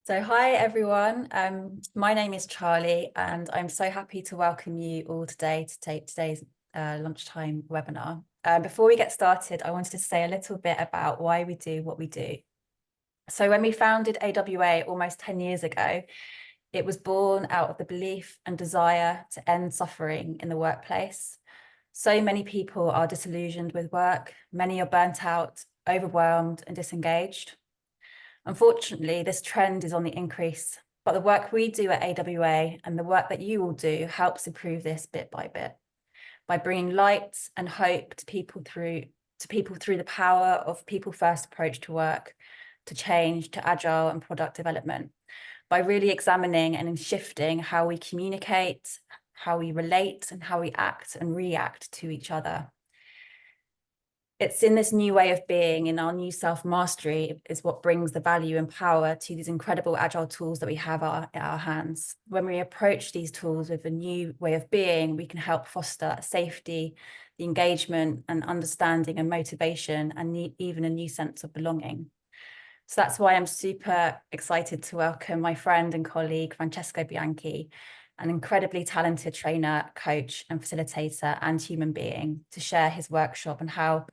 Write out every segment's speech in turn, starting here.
So hi everyone, my name is Charlie and I'm so happy to welcome you all today to take today's lunchtime webinar. Before we get started, I wanted to say a little bit about why we do what we do. So when we founded AWA almost 10 years ago, it was born out of the belief and desire to end suffering in the workplace. So many people are disillusioned with work, many are burnt out, overwhelmed and disengaged. Unfortunately, this trend is on the increase, but the work we do at AWA and the work that you all do helps improve this bit by bit by bringing light and hope to people through the power of people-first approach to work, to change, to agile and product development, by really examining and shifting how we communicate, how we relate, and how we act and react to each other. It's in this new way of being, in our new self-mastery, is what brings the value and power to these incredible agile tools that we have at our hands. When we approach these tools with a new way of being, we can help foster safety, the engagement and understanding and motivation, and even a new sense of belonging. So that's why I'm super excited to welcome my friend and colleague, Francesco Bianchi, an incredibly talented trainer, coach and facilitator and human being, to share his workshop and how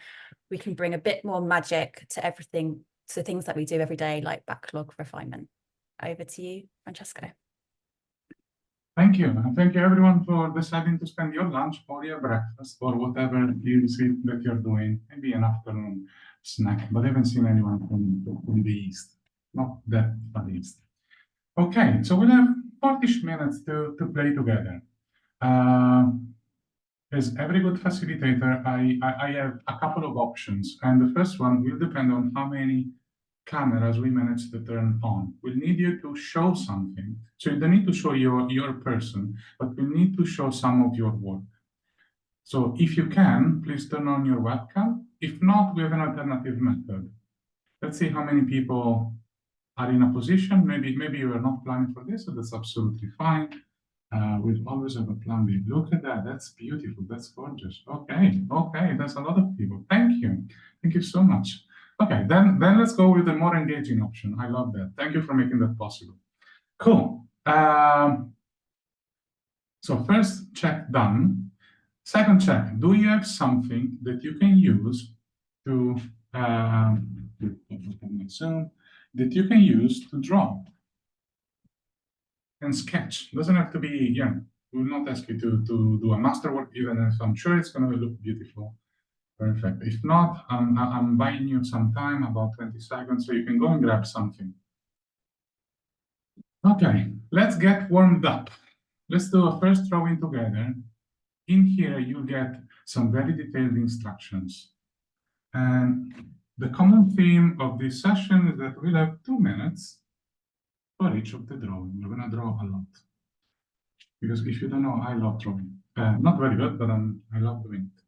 we can bring a bit more magic to everything, to things that we do every day, like backlog refinement. Over to you, Francesco. Thank you. And thank you everyone for deciding to spend your lunch or your breakfast or whatever it is that you're doing, maybe an afternoon snack, but I haven't seen anyone from the East, not that far East. Okay, so we'll have 40 minutes to play together. As every good facilitator, I have a couple of options, and the first one will depend on how many cameras we manage to turn on. We'll need you to show something. So you don't need to show your person, but we need to show some of your work. So if you can, please turn on your webcam. If not, we have an alternative method. Let's see how many people are in a position. Maybe you are not planning for this, so that's absolutely fine. We'll always have a plan B. Look at that. That's beautiful. That's gorgeous. Okay. That's a lot of people. Thank you. Thank you so much. Okay, then let's go with the more engaging option. I love that. Thank you for making that possible. Cool. So first check done. Second check, do you have something that you can use to draw and sketch? Doesn't have to be, we will not ask you to do a masterwork, even if I'm sure it's going to look beautiful. Perfect. If not, I'm buying you some time, about 20 seconds, so you can go and grab something. Okay, let's get warmed up. Let's do a first drawing together. In here, you'll get some very detailed instructions. And the common theme of this session is that we'll have 2 minutes for each of the drawing. We're going to draw a lot. Because if you don't know, I love drawing. Not very good, but I love doing it.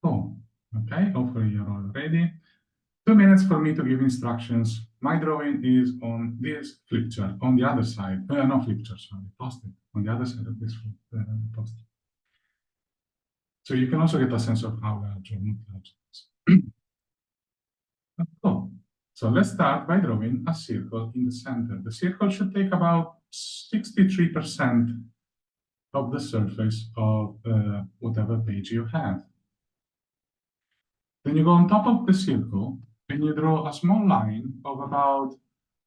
Cool. Okay, hopefully you're all ready. 2 minutes for me to give instructions. My drawing is on this flip chart, on the other side. No flip chart, sorry, post-it. On the other side of this post-it. So you can also get a sense of how large or not large it is. Cool. So let's start by drawing a circle in the center. The circle should take about 63% of the surface of whatever page you have. Then you go on top of the circle and you draw a small line of about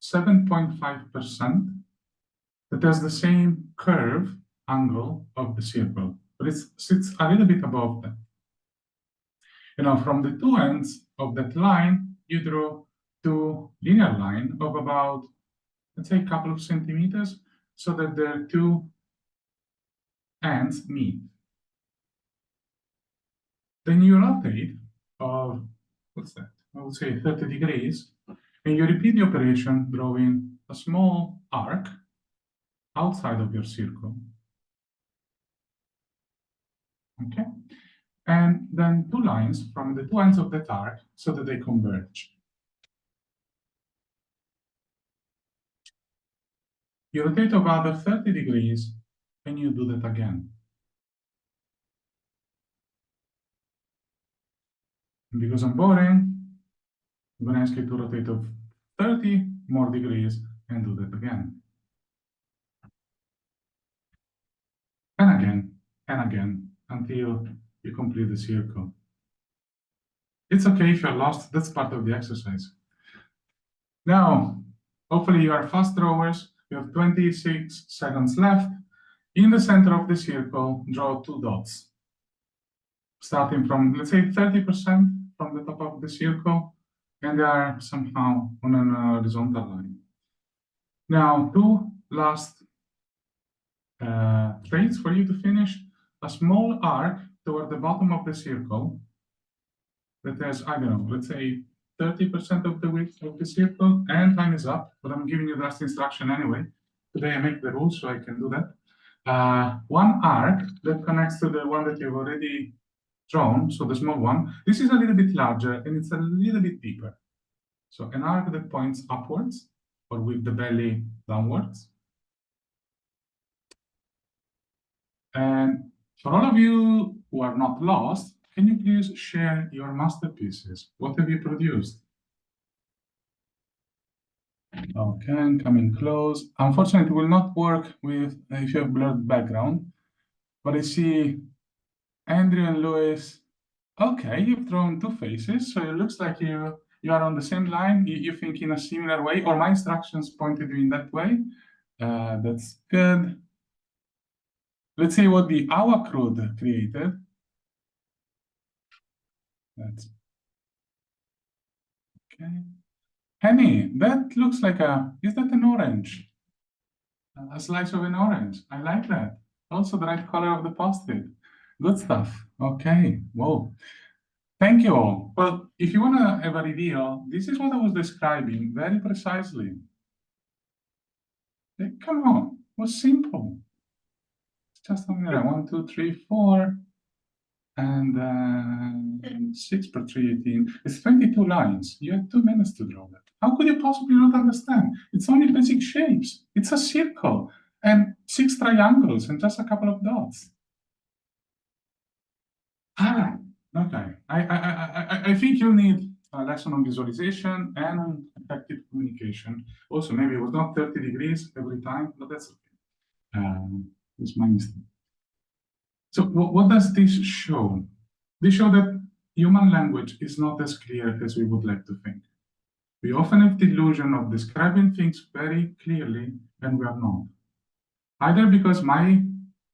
7.5% that has the same curve angle of the circle, but it sits a little bit above that. From the two ends of that line, you draw two linear lines of about, let's say, a couple of centimeters, so that the two ends meet. Then you rotate of, what's that? I would say 30 degrees, and you repeat the operation drawing a small arc outside of your circle. Okay? And then two lines from the two ends of that arc so that they converge. You rotate about 30 degrees, and you do that again. And because I'm boring, I'm going to ask you to rotate of 30 more degrees, and do that again. And again, until you complete the circle. It's okay if you're lost, that's part of the exercise. Now, hopefully you are fast drawers. You have 26 seconds left. In the center of the circle, draw 2 dots. Starting from, let's say, 30% from the top of the circle, and they are somehow on an horizontal line. Now, 2 last traits for you to finish. A small arc toward the bottom of the circle that has, I don't know, let's say 30% of the width of the circle, and time is up, but I'm giving you the last instruction anyway. Today I make the rules, so I can do that. One arc that connects to the one that you've already drawn, so the small one. This is a little bit larger, and it's a little bit deeper. So an arc that points upwards, or with the belly downwards. And for all of you who are not lost, can you please share your masterpieces? What have you produced? Okay, coming close. Unfortunately, it will not work with if you have blurred background, but I see Andrew and Louis. Okay, you've drawn 2 faces, so it looks like you are on the same line. You think in a similar way, or my instructions pointed you in that way. That's good. Let's see what the Awa crew created. That's okay. Henny, that looks like is that an orange? A slice of an orange. I like that. Also the right color of the post-it. Good stuff. Okay, whoa. Thank you all. Well, if you want to have a reveal, this is what I was describing very precisely. Come on, it was simple. It's just something like 1, 2, 3, 4, and 6 per 318. It's 22 lines. You had 2 minutes to draw that. How could you possibly not understand? It's only basic shapes. It's a circle and 6 triangles and just a couple of dots. Okay. I think you need a lesson on visualization and effective communication. Also, maybe it was not 30 degrees every time, but that's okay. It's my mistake. So what does this show? This shows that human language is not as clear as we would like to think. We often have the illusion of describing things very clearly, and we are not. Either because my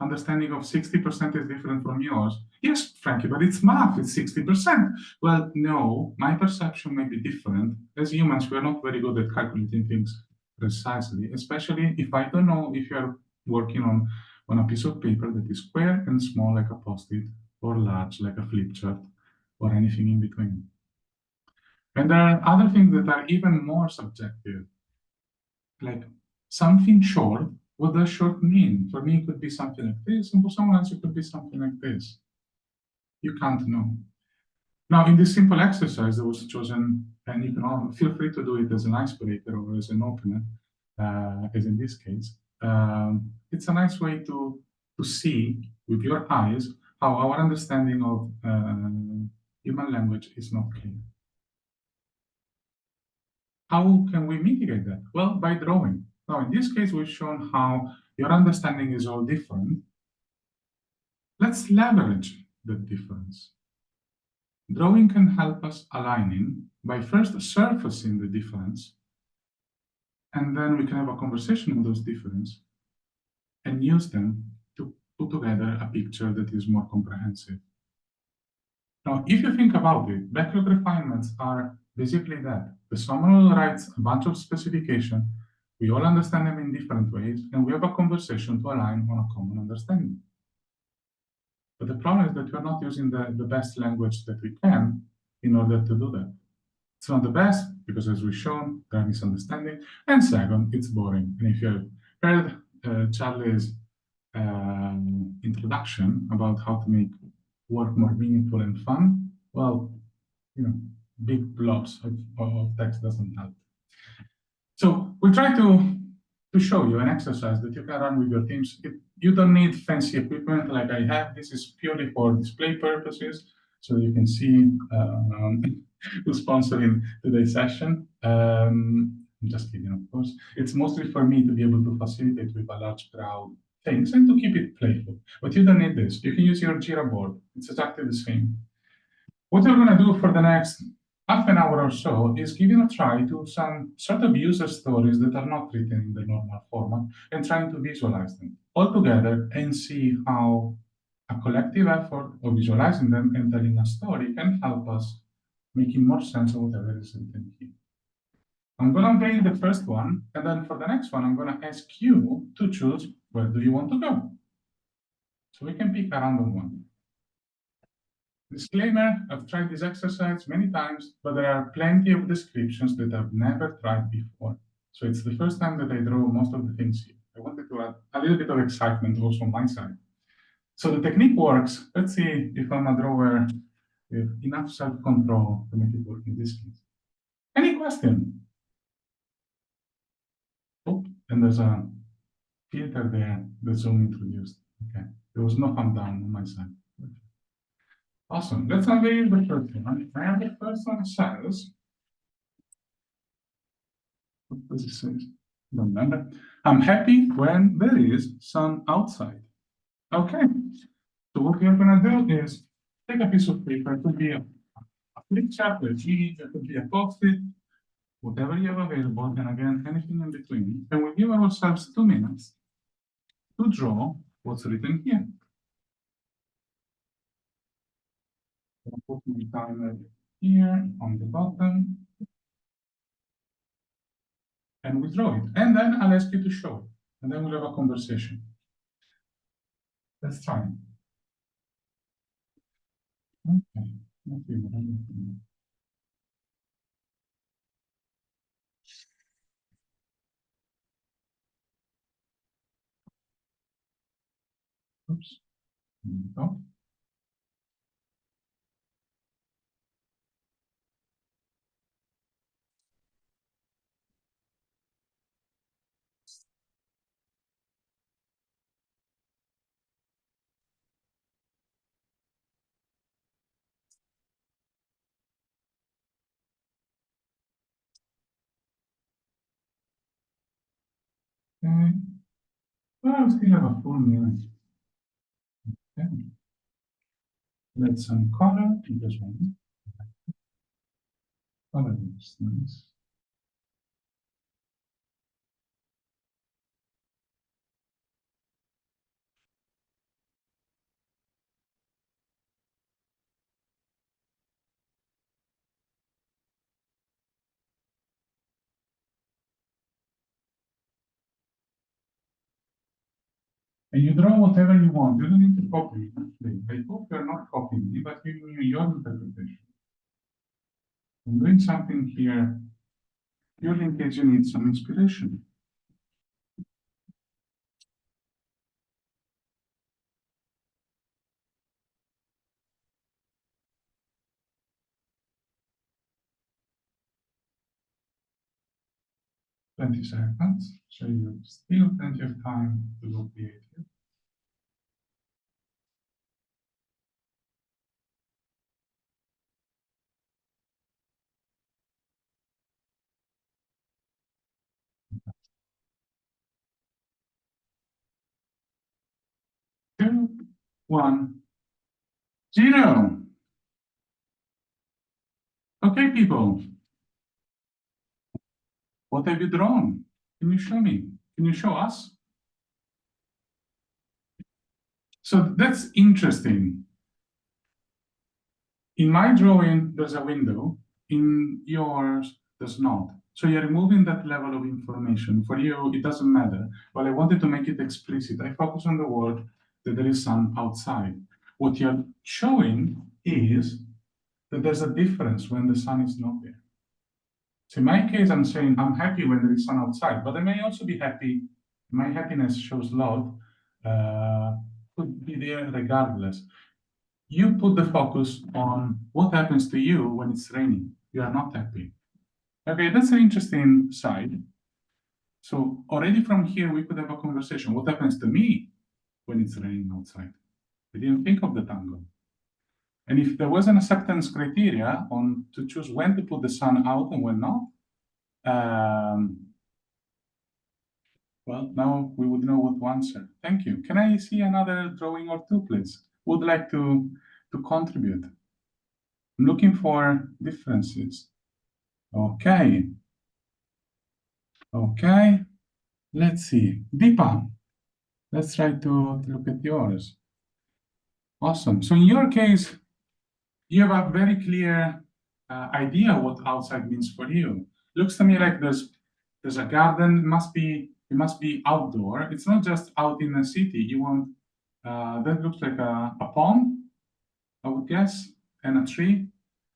understanding of 60% is different from yours. Yes, Frankie, but it's math, it's 60%. Well, no, my perception may be different. As humans, we are not very good at calculating things precisely, especially if I don't know if you're working on a piece of paper that is square and small like a post-it, or large like a flip chart, or anything in between. And there are other things that are even more subjective, like something short. What does short mean? For me, it could be something like this, and for someone else, it could be something like this. You can't know. Now, in this simple exercise that was chosen, and you can all feel free to do it as an icebreaker or as an opener, as in this case. It's a nice way to see with your eyes how our understanding of human language is not clear. How can we mitigate that? Well, by drawing. Now, in this case, we've shown how your understanding is all different. Let's leverage the difference. Drawing can help us aligning by first surfacing the difference, and then we can have a conversation on those differences and use them to put together a picture that is more comprehensive. Now, if you think about it, backlog refinements are basically that. The someone writes a bunch of specifications, we all understand them in different ways, and we have a conversation to align on a common understanding. But the problem is that we're not using the best language that we can in order to do that. It's not the best because, as we've shown, there are misunderstandings. And second, it's boring. And if you have heard Charlie's introduction about how to make work more meaningful and fun, well, big blobs of text doesn't help. So we'll try to show you an exercise that you can run with your teams. You don't need fancy equipment like I have. This is purely for display purposes, so you can see who's sponsoring today's session. I'm just kidding, of course. It's mostly for me to be able to facilitate with a large crowd things and to keep it playful. But you don't need this. You can use your Jira board. It's exactly the same. What we're going to do for the next half an hour or so is give you a try to some sort of user stories that are not written in the normal format and trying to visualize them all together and see how a collective effort of visualizing them and telling a story can help us making more sense of whatever is written here. I'm going to unveil the first one, and then for the next one, I'm going to ask you to choose where do you want to go. So we can pick a random one. Disclaimer, I've tried this exercise many times, but there are plenty of descriptions that I've never tried before. So it's the first time that I draw most of the things here. I wanted to add a little bit of excitement also on my side. So the technique works. Let's see if I'm a drawer with enough self-control to make it work in this case. Any question? Oh, and there's a filter there that Zoom introduced. Okay, there was no thumb down on my side. Awesome. Let's unveil the first one. And the first one says, what does it say? Don't remember. I'm happy when there is sun outside. Okay. So what we're going to do is take a piece of paper. It could be a flip chart, a G, it could be a post-it, whatever you have available, and again, anything in between. And we'll give ourselves 2 minutes to draw what's written here. I'll put my timer here on the bottom. And we draw it. And then I'll ask you to show it. And then we'll have a conversation. Let's try. Okay. Oops. There we go. Okay. Well, we still have a full minute. Okay. Let's color this one. Color looks nice. And you draw whatever you want. You don't need to copy it. I hope you're not copying me, but giving you your interpretation. I'm doing something here purely in case you need some inspiration. Twenty seconds, so you still plenty of time to look creative. Two, 1, 0. Okay, people. What have you drawn? Can you show me? Can you show us? So that's interesting. In my drawing, there's a window. In yours, there's not. So you're removing that level of information. For you, it doesn't matter. But I wanted to make it explicit. I focus on the word that there is sun outside. What you're showing is that there's a difference when the sun is not there. So in my case, I'm saying I'm happy when there is sun outside, but I may also be happy. My happiness shows love, could be there regardless. You put the focus on what happens to you when it's raining. You are not happy. Okay, that's an interesting side. So already from here, we could have a conversation. What happens to me when it's raining outside? I didn't think of the tango. And if there was an acceptance criteria on to choose when to put the sun out and when not, Well, now we would know what to answer. Thank you. Can I see another drawing or two, please? Would like to contribute. I'm looking for differences. Okay. Okay. Let's see. Deepa, let's try to look at yours. Awesome. So in your case, you have a very clear idea what outside means for you. Looks to me like there's a garden. It must be outdoor. It's not just out in the city. You want that looks like a pond, I would guess, and a tree.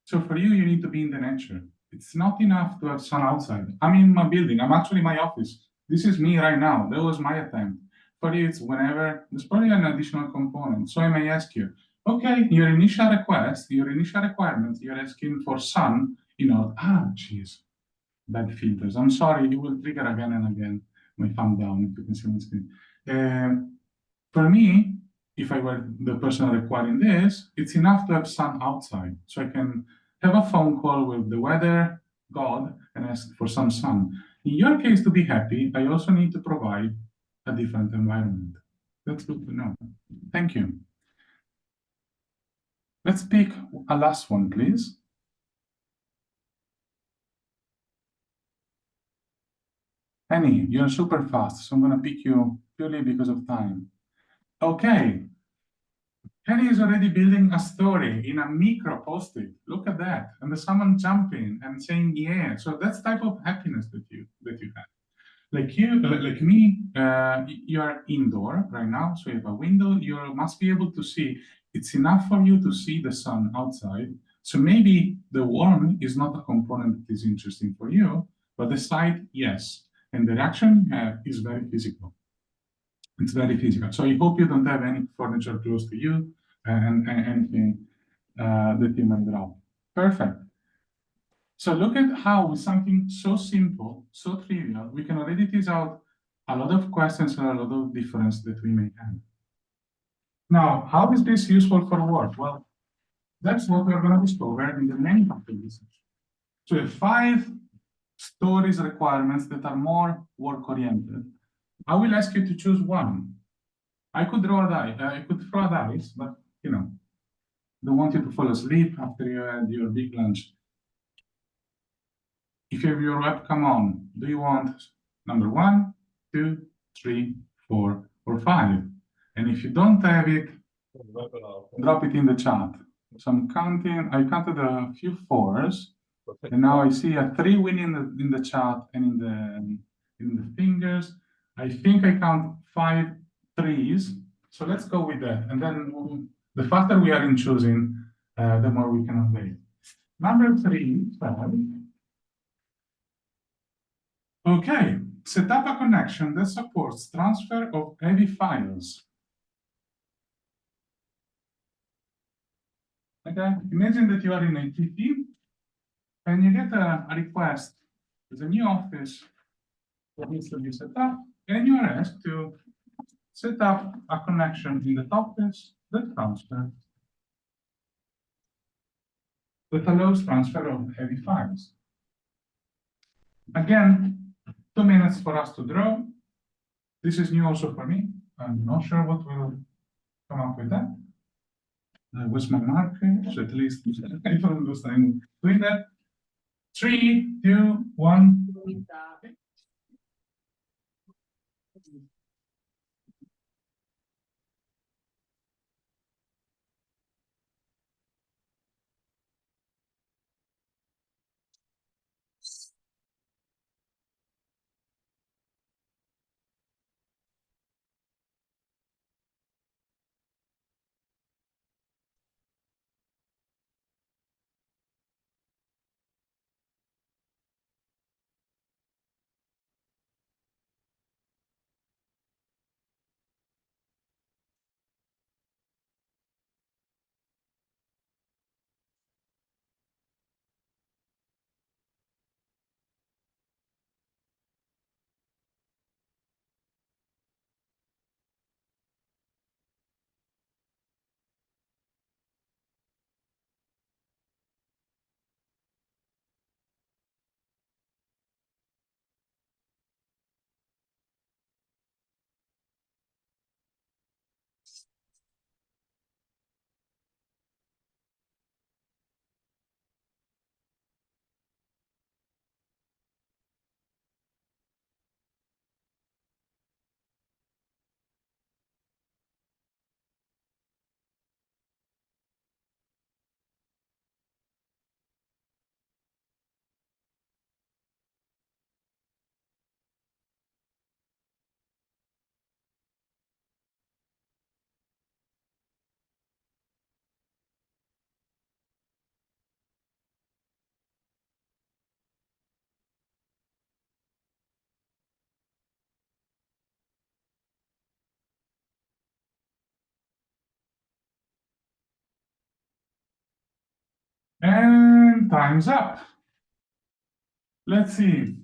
So for you, you need to be in the nature. It's not enough to have sun outside. I'm in my building. I'm actually in my office. This is me right now. That was my attempt. For you, it's whenever there's probably an additional component. So I may ask you, okay, your initial request, your initial requirement, you're asking for sun, geez, bad filters. I'm sorry, it will trigger again and again my thumb down if you can see my screen. For me, if I were the person requiring this, it's enough to have sun outside. So I can have a phone call with the weather god and ask for some sun. In your case, to be happy, I also need to provide a different environment. That's good to know. Thank you. Let's pick a last one, please. Annie, you're super fast, so I'm going to pick you purely because of time. Okay. Penny is already building a story in a micro post-it. Look at that. And there's someone jumping and saying, yeah. So that's type of happiness that you have. Like me, you are indoor right now, so you have a window. You must be able to see. It's enough for you to see the sun outside. So maybe the warm is not a component that is interesting for you, but the sight, yes. And the reaction is very physical. It's very physical. So I hope you don't have any furniture close to you and anything that you might drop. Perfect. So look at how with something so simple, so trivial, we can already tease out a lot of questions and a lot of difference that we may have. Now, how is this useful for work? Well, that's what we're going to discover in the main part of this. So we have 5 stories requirements that are more work-oriented. I will ask you to choose one. I could draw a die. I could throw a dice, but don't want you to fall asleep after you had your big lunch. If you have your webcam on, do you want number 1, 2, 3, 4, or 5? And if you don't have it, drop it in the chat. So I'm counting. I counted a few 4s, and now I see a 3 winning in the chat and in the fingers. I think I count 5 3s. So let's go with that. And then the faster we are in choosing, the more we can update. Number 3, 5. Okay, set up a connection that supports transfer of heavy files. Okay, imagine that you are in a team and you get a request. There's a new office that needs to be set up, and you are asked to set up a connection in the office that allows transfer of heavy files. Again, 2 minutes for us to draw. This is new also for me. I'm not sure what will come up with that. Where's my marker? So at least I don't lose time doing that. 3, 2, 1. And time's up. Let's see.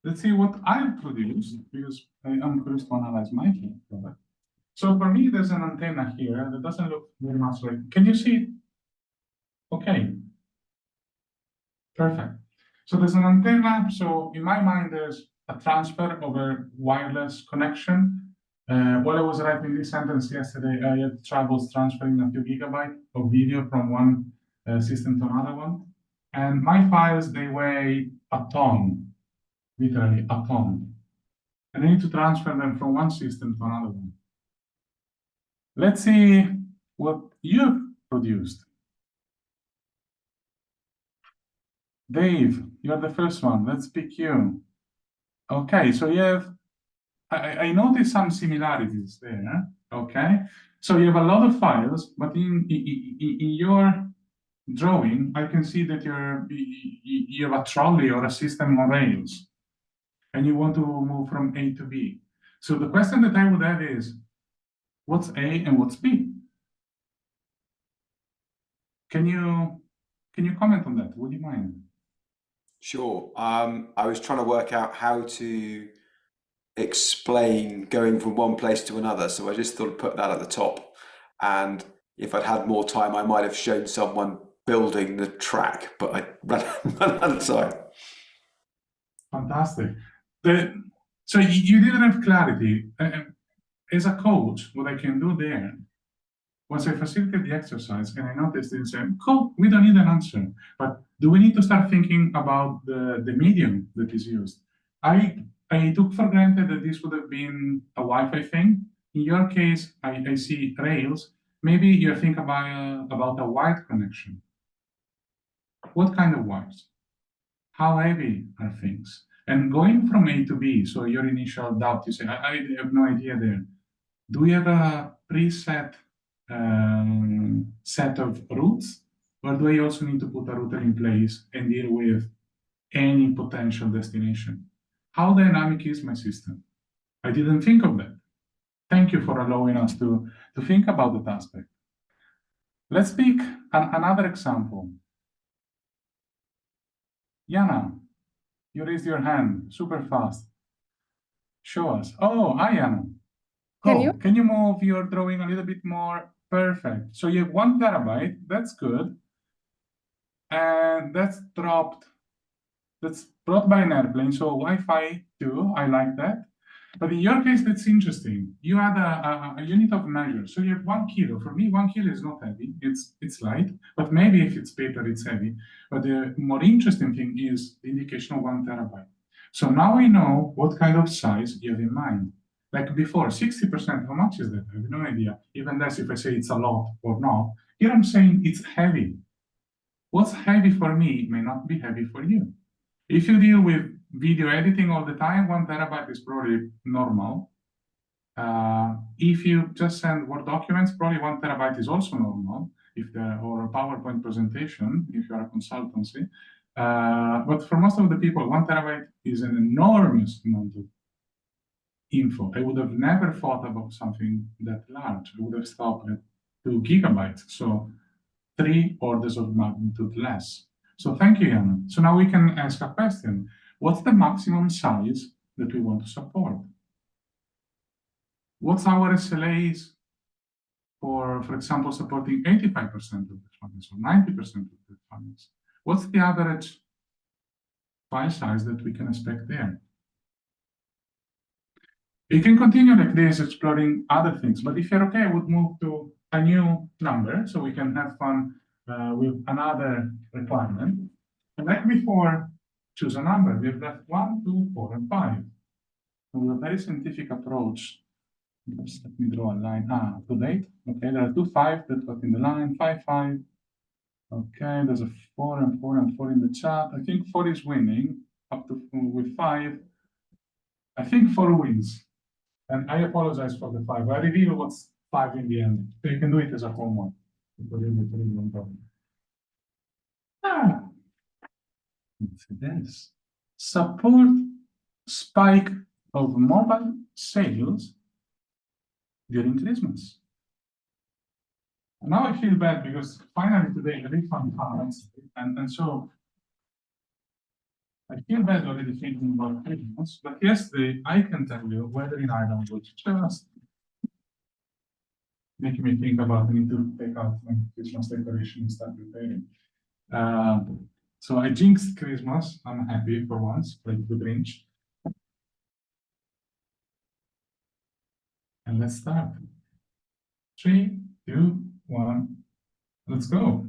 Let's see what I've produced, because I'm curious to analyze my product. So for me, there's an antenna here that doesn't look very much like. Can you see it? Okay. Perfect. So there's an antenna. So in my mind, there's a transfer over wireless connection. While I was writing this sentence yesterday, I had troubles transferring a few gigabytes of video from one system to another one. And my files, they weigh a ton, literally a ton. And I need to transfer them from one system to another one. Let's see what you've produced. Dave, you're the first one. Let's pick you. Okay, so you have, I noticed some similarities there. Okay, so you have a lot of files, but in your drawing, I can see that you have a trolley or a system on rails, and you want to move from A to B. So the question that I would have is, what's A and what's B? Can you comment on that? Would you mind? Sure. I was trying to work out how to explain going from one place to another, so I just thought I'd put that at the top. And if I'd had more time, I might have shown someone building the track, but I ran out of time. Fantastic. So you didn't have clarity. As a coach, what I can do there, once I facilitate the exercise and I notice this, cool, we don't need an answer, but do we need to start thinking about the medium that is used? I took for granted that this would have been a Wi-Fi thing. In your case, I see rails. Maybe you're thinking about a wired connection. What kind of wires? How heavy are things? And going from A to B, so your initial doubt, you say, I have no idea there. Do we have a preset set of routes, or do I also need to put a router in place and deal with any potential destination? How dynamic is my system? I didn't think of that. Thank you for allowing us to think about that aspect. Let's pick another example. Yana, you raised your hand super fast. Show us. Oh, hi, Yana. Can you move your drawing a little bit more? Perfect. So you have 1 terabyte. That's good. And that's brought by an airplane. So Wi-Fi 2, I like that. But in your case, that's interesting. You had a unit of measure. So you have 1 kilo. For me, 1 kilo is not heavy. It's light. But maybe if it's paper, it's heavy. But the more interesting thing is the indication of 1 terabyte. So now we know what kind of size you have in mind. Like before, 60%, how much is that? I have no idea. Even less if I say it's a lot or not. Here I'm saying it's heavy. What's heavy for me may not be heavy for you. If you deal with video editing all the time, 1 terabyte is probably normal. If you just send Word documents, probably 1 terabyte is also normal, or a PowerPoint presentation, if you're a consultancy. But for most of the people, 1 terabyte is an enormous amount of info. I would have never thought about something that large. I would have stopped at 2 gigabytes. So 3 orders of magnitude less. So thank you, Yana. So now we can ask a question. What's the maximum size that we want to support? What's our SLAs for example, supporting 85% of the files or 90% of the files? What's the average file size that we can expect there? You can continue like this, exploring other things, but if you're okay, I would move to a new number so we can have fun with another requirement. And like before, choose a number. We've left 1, 2, 4, and 5. And with a very scientific approach, just let me draw a line. To date. Okay, there are 2 5 that got in the line, 5, 5. Okay, there's a 4 and 4 and 4 in the chat. I think 4 is winning up to with 5. I think 4 wins. And I apologize for the 5. I reveal what's 5 in the end. So you can do it as a homework. Let's see this. Support spike of mobile sales during Christmas. Now I feel bad because finally today the refund comes, and so I feel bad already thinking about Christmas. But yesterday I can tell you weather in Ireland was just making me think about I need to take out my Christmas decoration and start preparing. So I jinxed Christmas. I'm happy for once, like the Grinch. And let's start. 3, 2, 1, let's go.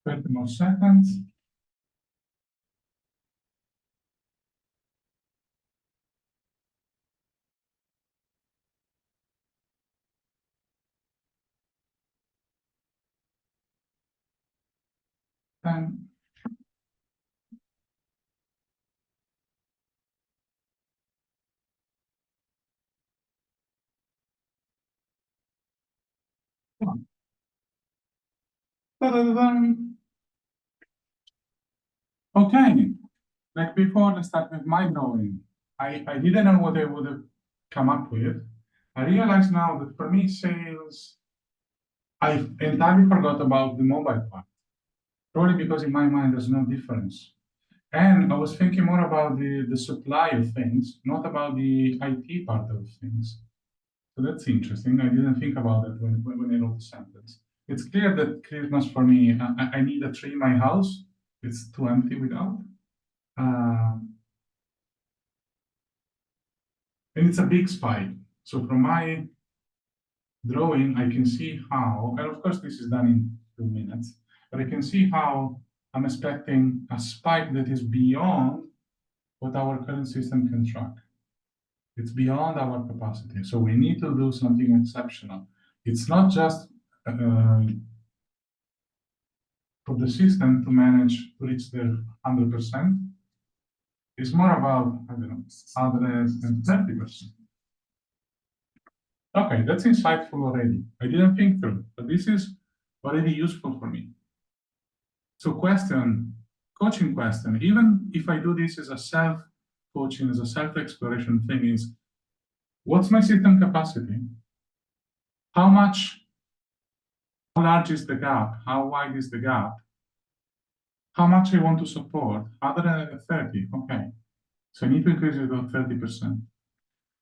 Thirty more seconds. Ten. Ta-da-da-dum. Okay, like before, let's start with my drawing. I didn't know what I would have come up with. I realize now that for me, sales, I entirely forgot about the mobile part. Probably because in my mind, there's no difference. And I was thinking more about the supply of things, not about the IT part of things. So that's interesting. I didn't think about it when I wrote the sentence. It's clear that Christmas for me, I need a tree in my house. It's too empty without. And it's a big spike. So from my drawing, I can see how, and of course this is done in 2 minutes, but I can see how I'm expecting a spike that is beyond what our current system can track. It's beyond our capacity. So we need to do something exceptional. It's not just for the system to manage to reach their 100%. It's more about, I don't know, others and 30%. Okay, that's insightful already. I didn't think through, but this is already useful for me. So coaching question, even if I do this as a self-coaching, as a self-exploration thing is, what's my system capacity? How large is the gap? How wide is the gap? How much I want to support? Other than 30, okay. So I need to increase it to 30%.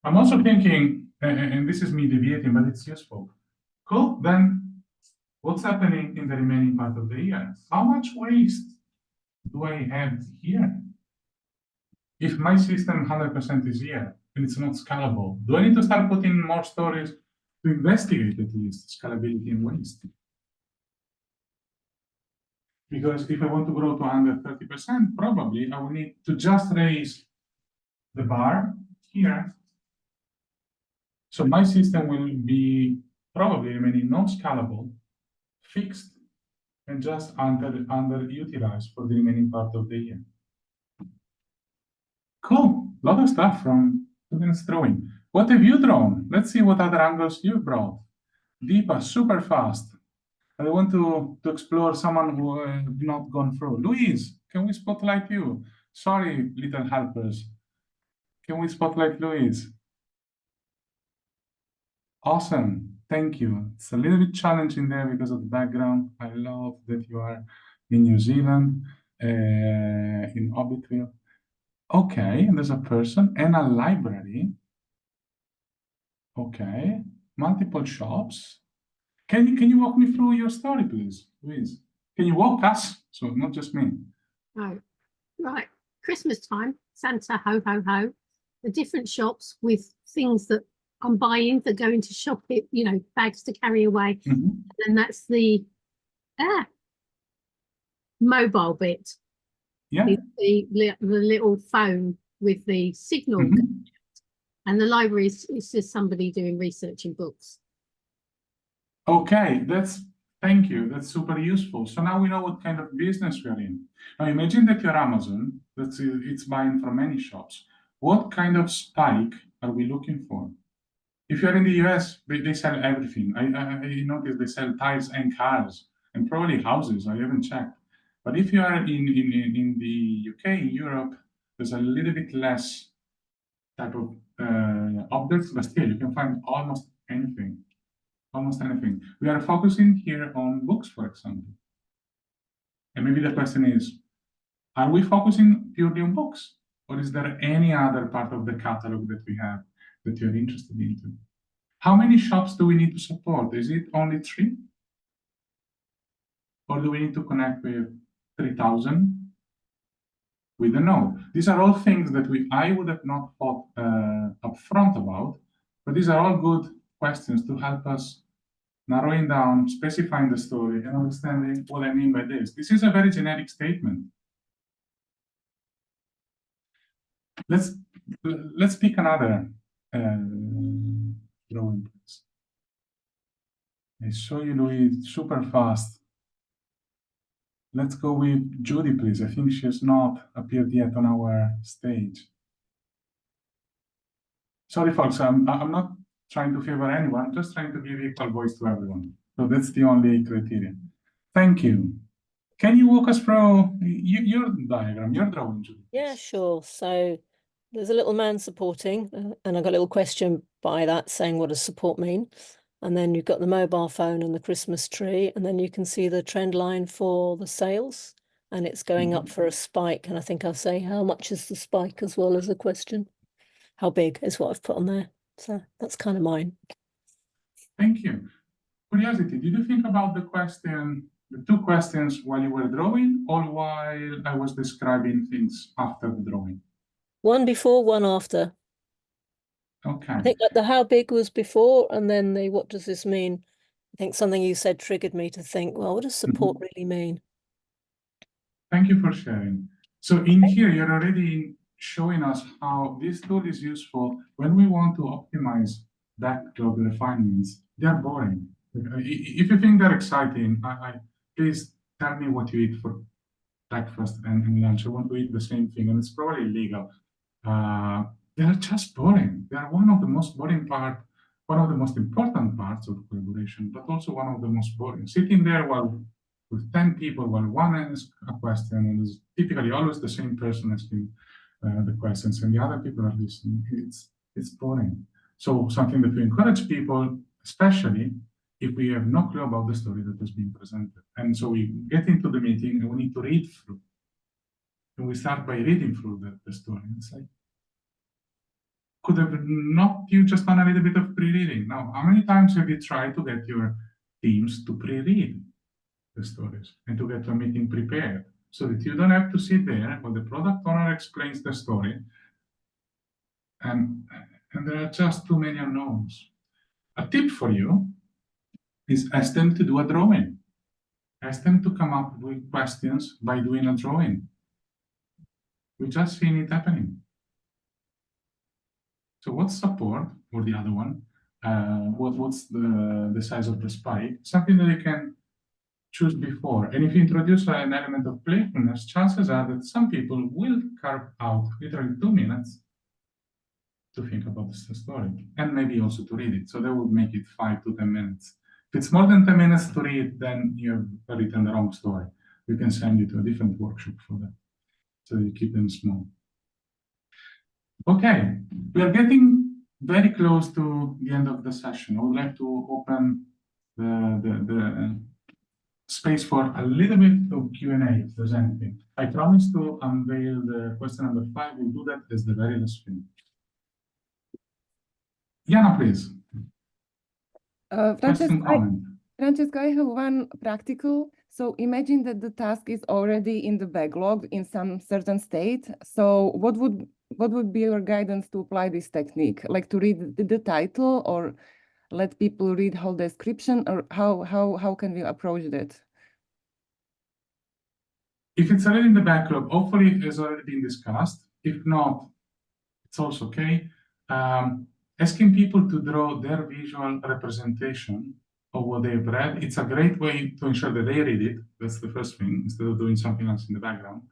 I'm also thinking, and this is me deviating, but it's useful. Cool, then what's happening in the remaining part of the year? How much waste do I have here? If my system 100% is here and it's not scalable, do I need to start putting more stories to investigate at least scalability and waste? Because if I want to grow to 130%, probably I will need to just raise the bar here. So my system will be probably remaining non-scalable, fixed, and just underutilized for the remaining part of the year. Cool, a lot of stuff from students drawing. What have you drawn? Let's see what other angles you've brought. Deepa, super fast. I want to explore someone who have not gone through. Louise, can we spotlight you? Sorry, little helpers. Can we spotlight Louise? Awesome, thank you. It's a little bit challenging there because of the background. I love that you are in New Zealand, in Hobbitville. Okay, and there's a person and a library. Okay, multiple shops. Can you walk me through your story, please? Please. Can you walk us? So not just me. Oh, right. Christmas time, Santa, ho, ho, ho. The different shops with things that I'm buying that go into shop it, you know, bags to carry away. Mhm. And that's the mobile bit. Yeah. The little phone with the signal. Mhm. And the library is just somebody doing research in books. Okay, thank you. That's super useful. So now we know what kind of business we are in. Now imagine that you're Amazon, it's buying from many shops. What kind of spike are we looking for? If you're in the US, they sell everything. I noticed they sell tires and cars and probably houses. I haven't checked. But if you are in the UK, in Europe, there's a little bit less type of objects, but still you can find almost anything. Almost anything. We are focusing here on books, for example. And maybe the question is, are we focusing purely on books? Or is there any other part of the catalog that we have that you're interested into? How many shops do we need to support? Is it only 3? Or do we need to connect with 3,000? We don't know. These are all things that I would have not thought upfront about, but these are all good questions to help us narrowing down, specifying the story, and understanding what I mean by this. This is a very generic statement. Let's pick another drawing, please. I saw you, Louis, super fast. Let's go with Judy, please. I think she has not appeared yet on our stage. Sorry, folks, I'm not trying to favor anyone, I'm just trying to give equal voice to everyone. So that's the only criteria. Thank you. Can you walk us through your diagram, your drawing, Judy? Yeah, sure. So there's a little man supporting, and I got a little question by that saying, what does support mean? And then you've got the mobile phone and the Christmas tree, and then you can see the trend line for the sales, and it's going up for a spike. And I think I'll say, how much is the spike as well as a question? How big is what I've put on there. So that's kind of mine. Thank you. Curiosity, did you think about the two questions while you were drawing or while I was describing things after the drawing? One before, one after. Okay. I think like the how big was before, and then the what does this mean? I think something you said triggered me to think, well, what does support really mean? Thank you for sharing. So in here, you're already showing us how this tool is useful when we want to optimize backlog refinements. They're boring. If you think they're exciting, please tell me what you eat for breakfast and lunch. I want to eat the same thing, and it's probably illegal. They're just boring. They are one of the most boring part, one of the most important parts of collaboration, but also one of the most boring. Sitting there with 10 people while one asks a question, and it's typically always the same person asking the questions, and the other people are listening. It's boring. So something that we encourage people, especially if we have no clue about the story that has been presented. And so we get into the meeting and we need to read through. And we start by reading through the story. It's like, could have not you just done a little bit of pre-reading? Now, how many times have you tried to get your teams to pre-read the stories and to get a meeting prepared so that you don't have to sit there while the product owner explains the story and there are just too many unknowns? A tip for you is ask them to do a drawing. Ask them to come up with questions by doing a drawing. We just seen it happening. So what's support, or the other one? What's the size of the spike? Something that you can choose before. And if you introduce an element of playfulness, chances are that some people will carve out literally 2 minutes to think about the story and maybe also to read it. So they will make it 5 to 10 minutes If it's more than 10 minutes to read, then you've written the wrong story. We can send you to a different workshop for that. So you keep them small. Okay, we are getting very close to the end of the session. I would like to open the space for a little bit of Q&A if there's anything. I promise to unveil the question number 5. We'll do that as the very last thing. Jana, please. Question, comment. Francesco, I have one practical. So imagine that the task is already in the backlog in some certain state. So what would be your guidance to apply this technique? Like to read the title or let people read whole description, or how can we approach that? If it's already in the backlog, hopefully it has already been discussed. If not, it's also okay. Asking people to draw their visual representation of what they've read, it's a great way to ensure that they read it. That's the first thing, instead of doing something else in the background,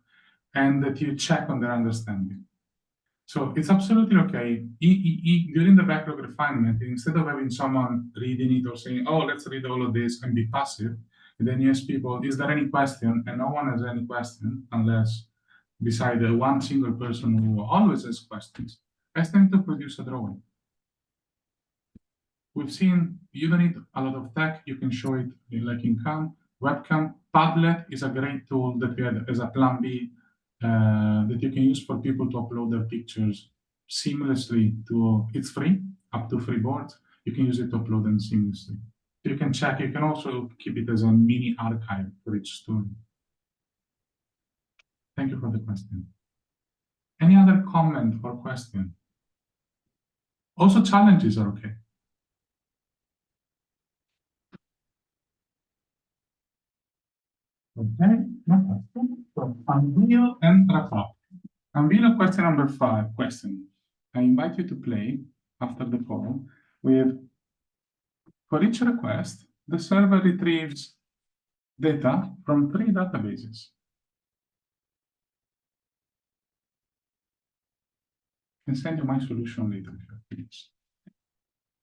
and that you check on their understanding. So it's absolutely okay. During the backlog refinement, instead of having someone reading it or saying, oh, let's read all of this and be passive, and then you ask people, is there any question? And no one has any question unless beside the one single person who always has questions. Ask them to produce a drawing. We've seen you don't need a lot of tech. You can show it like in webcam. Padlet is a great tool that we had as a plan B that you can use for people to upload their pictures seamlessly to, it's free, up to 3 boards. You can use it to upload them seamlessly. So you can check, you can also keep it as a mini archive for each story. Thank you for the question. Any other comment or question? Also, challenges are okay. Okay, no question. So unveil and wrap up. Unveil question number 5. Question. I invite you to play after the call with, for each request, the server retrieves data from 3 databases. I can send you my solution later if you have this.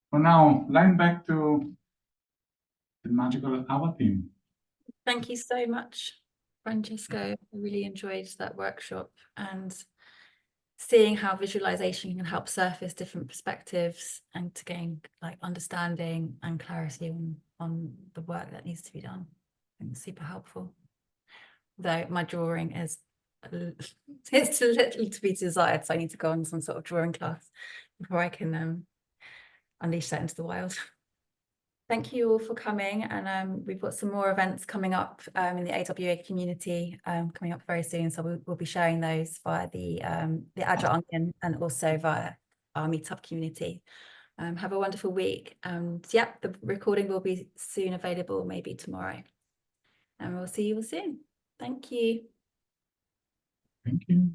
For now, line back to the magical Ava team. Thank you so much, Francesco. I really enjoyed that workshop and seeing how visualization can help surface different perspectives and to gain like understanding and clarity on the work that needs to be done. I think it's super helpful. Though my drawing is it's a little to be desired, so I need to go on some sort of drawing class before I can unleash that into the wild. Thank you all for coming, and we've got some more events coming up in the AWA community coming up very soon, so we'll be sharing those via the Agile Onion and also via our meetup community. Have a wonderful week, and yeah, the recording will be soon available, maybe tomorrow, and we'll see you all soon. Thank you. Thank you.